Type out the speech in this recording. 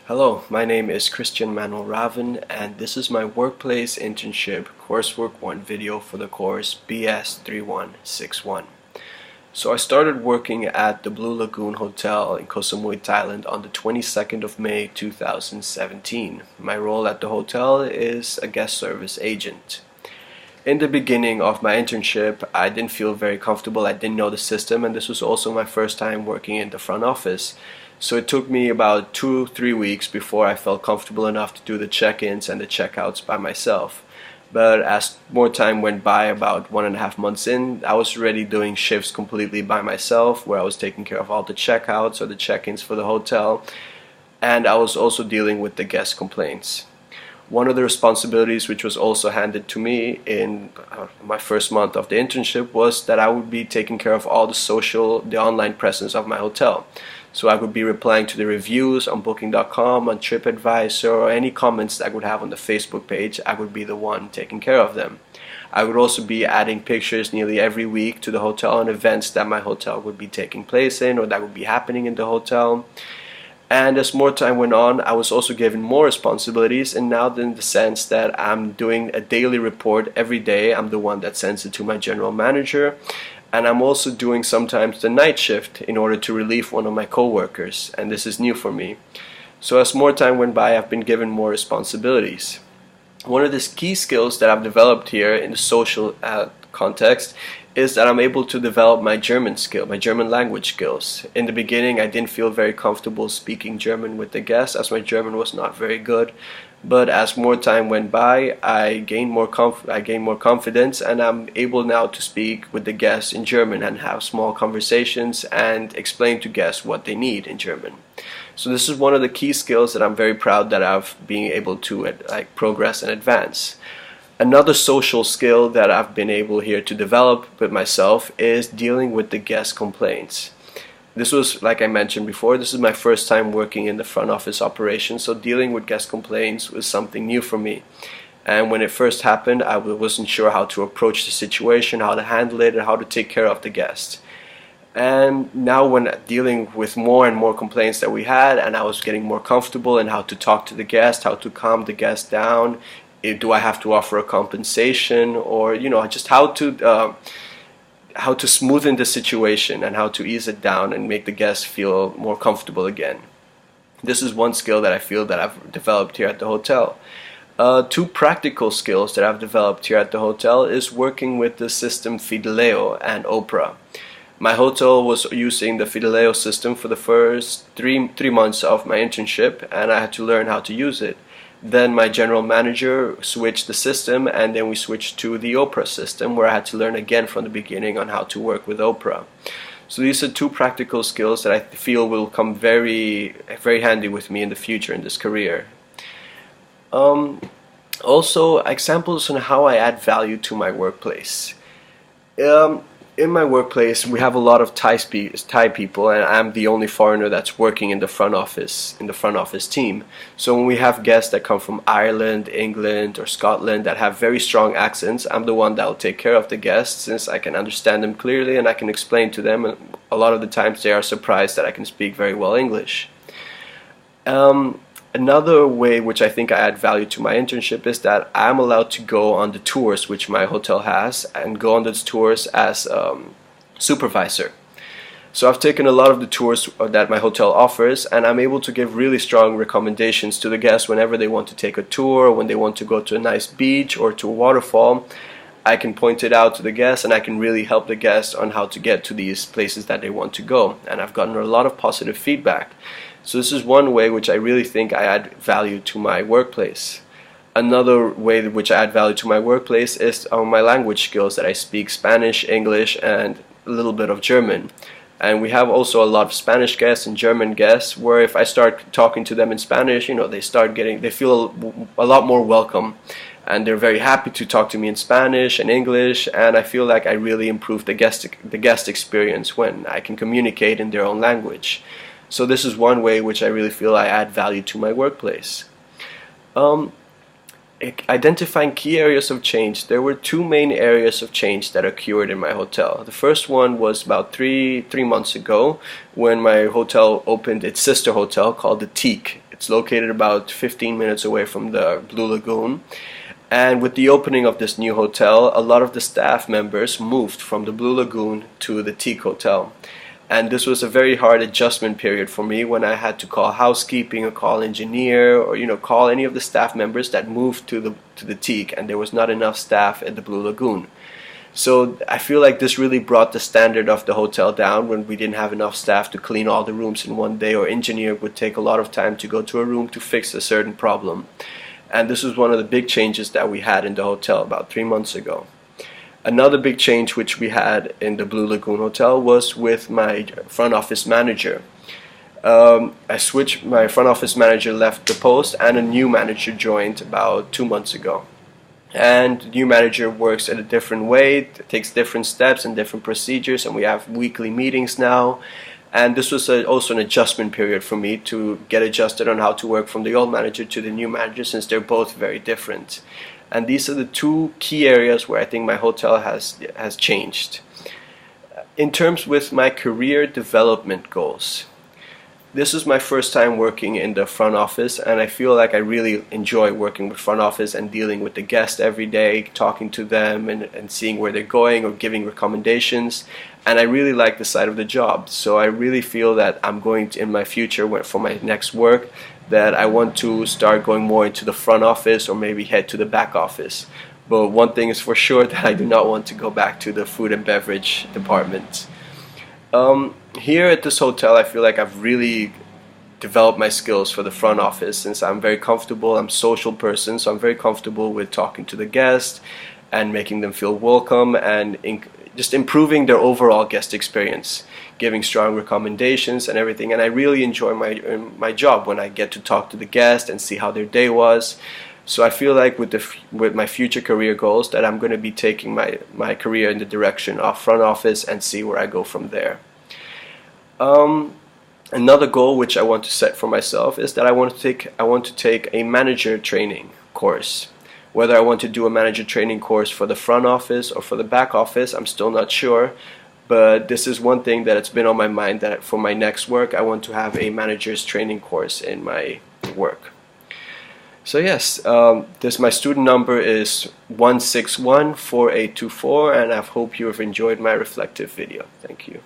Hello, my name is Christian Manuel Raven, and this is my workplace internship coursework 1 video for the course BS3161. So I started working at the Blue Lagoon Hotel in Koh Samui, Thailand on the 22nd of May 2017. My role at the hotel is a guest service agent. In the beginning of my internship, I didn't feel very comfortable. I didn't know the system, and this was also my first time working in the front office. So it took me about 2-3 weeks before I felt comfortable enough to do the check-ins and the checkouts by myself. But as more time went by, about 1.5 months in, I was already doing shifts completely by myself, where I was taking care of all the checkouts or the check-ins for the hotel, and I was also dealing with the guest complaints. One of the responsibilities which was also handed to me in my first month of the internship was that I would be taking care of all the online presence of my hotel. So I would be replying to the reviews on Booking.com, on TripAdvisor, or any comments that I would have on the Facebook page. I would be the one taking care of them. I would also be adding pictures nearly every week to the hotel on events that my hotel would be taking place in or that would be happening in the hotel. And as more time went on, I was also given more responsibilities, and now in the sense that I'm doing a daily report every day. I'm the one that sends it to my general manager, and I'm also doing sometimes the night shift in order to relieve one of my coworkers, and this is new for me. So as more time went by, I've been given more responsibilities. One of the key skills that I've developed here in the social context is that I'm able to develop my German language skills. In the beginning, I didn't feel very comfortable speaking German with the guests, as my German was not very good. But as more time went by, I gained more confidence, and I'm able now to speak with the guests in German and have small conversations and explain to guests what they need in German. So this is one of the key skills that I'm very proud that I've been able to progress and advance. Another social skill that I've been able here to develop with myself is dealing with the guest complaints. This was, like I mentioned before, this is my first time working in the front office operation, so dealing with guest complaints was something new for me. And when it first happened, I wasn't sure how to approach the situation, how to handle it, and how to take care of the guest. And now when dealing with more and more complaints that we had, and I was getting more comfortable in how to talk to the guest, how to calm the guest down, do I have to offer a compensation, or just how to smoothen the situation and how to ease it down and make the guests feel more comfortable again. This is one skill that I feel that I've developed here at the hotel. Two practical skills that I've developed here at the hotel is working with the system Fidelio and Opera. My hotel was using the Fidelio system for the first three months of my internship, and I had to learn how to use it. Then my general manager switched the system, and then we switched to the Opera system, where I had to learn again from the beginning on how to work with Opera. So these are two practical skills that I feel will come very, very handy with me in the future in this career. Also, examples on how I add value to my workplace. In my workplace, we have a lot of Thai people, and I'm the only foreigner that's working in the front office team. So when we have guests that come from Ireland, England, or Scotland that have very strong accents, I'm the one that will take care of the guests, since I can understand them clearly and I can explain to them. And a lot of the times they are surprised that I can speak very well English. Another way which I think I add value to my internship is that I'm allowed to go on the tours which my hotel has, and go on those tours as supervisor. So I've taken a lot of the tours that my hotel offers, and I'm able to give really strong recommendations to the guests whenever they want to take a tour, when they want to go to a nice beach or to a waterfall. I can point it out to the guests, and I can really help the guests on how to get to these places that they want to go. And I've gotten a lot of positive feedback. So this is one way which I really think I add value to my workplace. Another way which I add value to my workplace is on my language skills, that I speak Spanish, English, and a little bit of German. And we have also a lot of Spanish guests and German guests, where if I start talking to them in Spanish, they feel a lot more welcome. And they're very happy to talk to me in Spanish and English, and I feel like I really improve the guest experience when I can communicate in their own language. So this is one way which I really feel I add value to my workplace. Identifying key areas of change. There were two main areas of change that occurred in my hotel. The first one was about three months ago, when my hotel opened its sister hotel called the Teak. It's located about 15 minutes away from the Blue Lagoon. And with the opening of this new hotel, a lot of the staff members moved from the Blue Lagoon to the Teak Hotel. And this was a very hard adjustment period for me when I had to call housekeeping or call engineer or call any of the staff members that moved to the Teak, and there was not enough staff at the Blue Lagoon. So I feel like this really brought the standard of the hotel down when we didn't have enough staff to clean all the rooms in one day, or engineer would take a lot of time to go to a room to fix a certain problem. And this was one of the big changes that we had in the hotel about 3 months ago. Another big change which we had in the Blue Lagoon Hotel was with my front office manager. My front office manager left the post and a new manager joined about 2 months ago. And the new manager works in a different way, takes different steps and different procedures, and we have weekly meetings now. And this was also an adjustment period for me to get adjusted on how to work from the old manager to the new manager, since they're both very different. And these are the two key areas where I think my hotel has changed. In terms with my career development goals, this is my first time working in the front office, and I feel like I really enjoy working with front office and dealing with the guests every day, talking to them and seeing where they're going or giving recommendations. And I really like the side of the job. So I really feel that I'm going to, in my future, for my next work, that I want to start going more into the front office or maybe head to the back office. But one thing is for sure, that I do not want to go back to the food and beverage department. Here at this hotel, I feel like I've really developed my skills for the front office, since I'm very comfortable. I'm a social person, so I'm very comfortable with talking to the guests and making them feel welcome and just improving their overall guest experience, giving strong recommendations and everything. And I really enjoy my job when I get to talk to the guests and see how their day was. So I feel like with my future career goals, that I'm going to be taking my career in the direction of front office and see where I go from there. Another goal which I want to set for myself is that I want to take a manager training course. Whether I want to do a manager training course for the front office or for the back office, I'm still not sure. But this is one thing that it's been on my mind, that for my next work, I want to have a manager's training course in my work. So yes, my student number is 1614824, and I hope you have enjoyed my reflective video. Thank you.